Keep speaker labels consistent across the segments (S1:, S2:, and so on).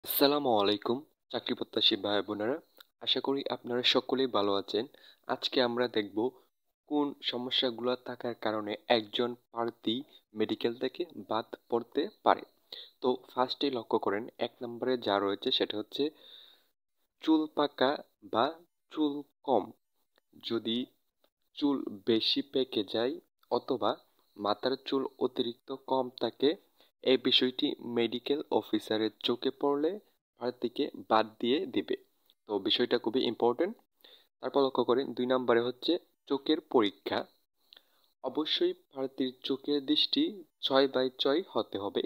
S1: আসসালামু আলাইকুম চাকরি প্রত্যাশী ভাই বোনেরা। আশা করি আপনারা সকলেই ভালো আছেন। আজকে আমরা দেখব কোন সমস্যাগুলো থাকার কারণে একজন প্রার্থী মেডিকেল থেকে বাদ পড়তে পারে। তো ফার্স্টেই লক্ষ্য করেন, এক নম্বরে যা রয়েছে সেটা হচ্ছে চুল পাকা বা চুল কম। যদি চুল বেশি পেকে যায় অথবা মাথার চুল অতিরিক্ত কম থাকে, এই বিষয়টি মেডিকেল অফিসারের চোখে পড়লে প্রার্থীকে বাদ দিয়ে দিবে। তো বিষয়টা খুবই ইম্পর্টেন্ট। তারপর লক্ষ্য করেন, ২ নম্বরে হচ্ছে চোখের পরীক্ষা। অবশ্যই প্রার্থীর চোখের দৃষ্টি ৬/৬ হতে হবে।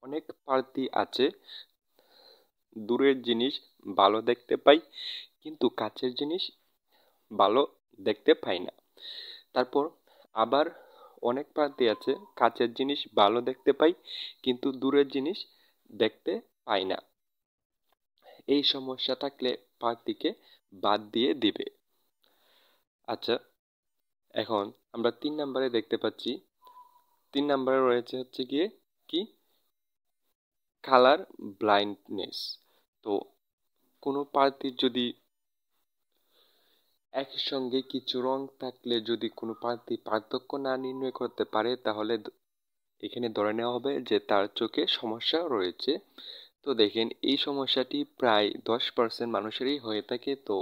S1: অনেক প্রার্থী আছে দূরের জিনিস ভালো দেখতে পাই, কিন্তু কাছের জিনিস ভালো দেখতে পাই না। তারপর আবার অনেক প্রার্থী আছে কাছের জিনিস ভালো দেখতে পাই, কিন্তু দূরের জিনিস দেখতে পাই না। এই সমস্যা থাকলে প্রার্থীকে বাদ দিয়ে দিবে। আচ্ছা, এখন আমরা ৩ নম্বরে দেখতে পাচ্ছি, ৩ নম্বরে রয়েছে হচ্ছে গিয়ে কি, কালার ব্লাইন্ডনেস। তো কোনো প্রার্থীর যদি একসঙ্গে কিছু রং থাকলে যদি কোনো প্রার্থী পার্থক্য না নির্ণয় করতে পারে, তাহলে এখানে ধরে নেওয়া হবে যে তার চোখে সমস্যা রয়েছে। তো দেখেন, এই সমস্যাটি প্রায় 10% মানুষেরই হয়ে থাকে। তো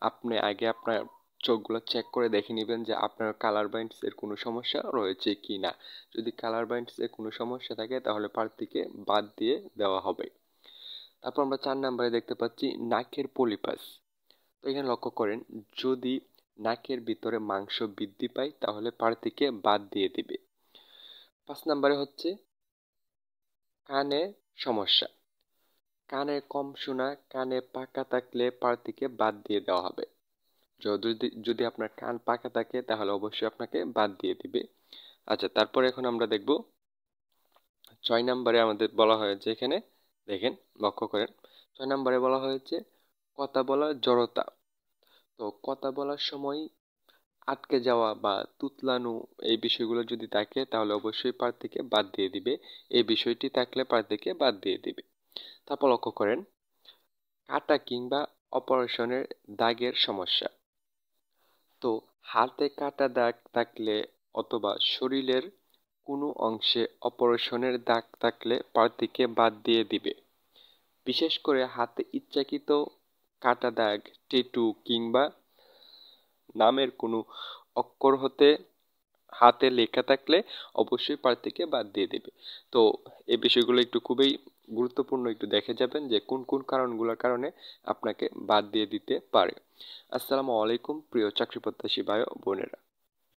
S1: আপনি আগে আপনার চোখগুলো চেক করে দেখে নেবেন যে আপনার কালার ব্লাইন্ডস এর কোনো সমস্যা রয়েছে কি না। যদি কালার ব্লাইন্ডস এর কোনো সমস্যা থাকে তাহলে প্রার্থীকে বাদ দিয়ে দেওয়া হবে। তারপর আমরা ৪ নম্বরে দেখতে পাচ্ছি নাকের পলিপাস। তো এখানে লক্ষ্য করেন, যদি নাকের ভিতরে মাংস বৃদ্ধি পায় তাহলে প্রার্থীকে বাদ দিয়ে দিবে। ৫ নম্বরে হচ্ছে কানে সমস্যা। কানে কম শোনা, কানে পাকা থাকলে প্রার্থীকে বাদ দিয়ে দেওয়া হবে। যদি আপনার কান পাকা থাকে তাহলে অবশ্যই আপনাকে বাদ দিয়ে দিবে। আচ্ছা, তারপরে এখন আমরা দেখব ৬ নম্বরে আমাদের বলা হয়েছে, এখানে দেখেন, লক্ষ্য করেন, ৬ নম্বরে বলা হয়েছে কথা বলার জড়তা। তো কথা বলার সময় আটকে যাওয়া বা তুতলানো, এই বিষয়গুলো যদি থাকে তাহলে অবশ্যই প্রার্থীকে বাদ দিয়ে দিবে। এই বিষয়টি থাকলে প্রার্থীকে বাদ দিয়ে দিবে। তারপর লক্ষ্য করেন কাটা কিংবা অপারেশনের দাগের সমস্যা। তো হাতে কাটা দাগ থাকলে অথবা শরীরের কোনো অংশে অপারেশনের দাগ থাকলে প্রার্থীকে বাদ দিয়ে দিবে। বিশেষ করে হাতে ইচ্ছাকৃত কাটা দাগ, ট্যাটু কিংবা নামের কোনো অক্ষর হতে হাতে লেখা থাকলে অবশ্যই প্রার্থীকে বাদ দিয়ে দেবে। তো এই বিষয়গুলো একটু খুবই গুরুত্বপূর্ণ, একটু দেখে যাবেন যে কোন কোন কারণগুলোর কারণে আপনাকে বাদ দিয়ে দিতে পারে। আসসালামু আলাইকুম প্রিয় চাকরি প্রত্যাশী ভাই ও বোনেরা।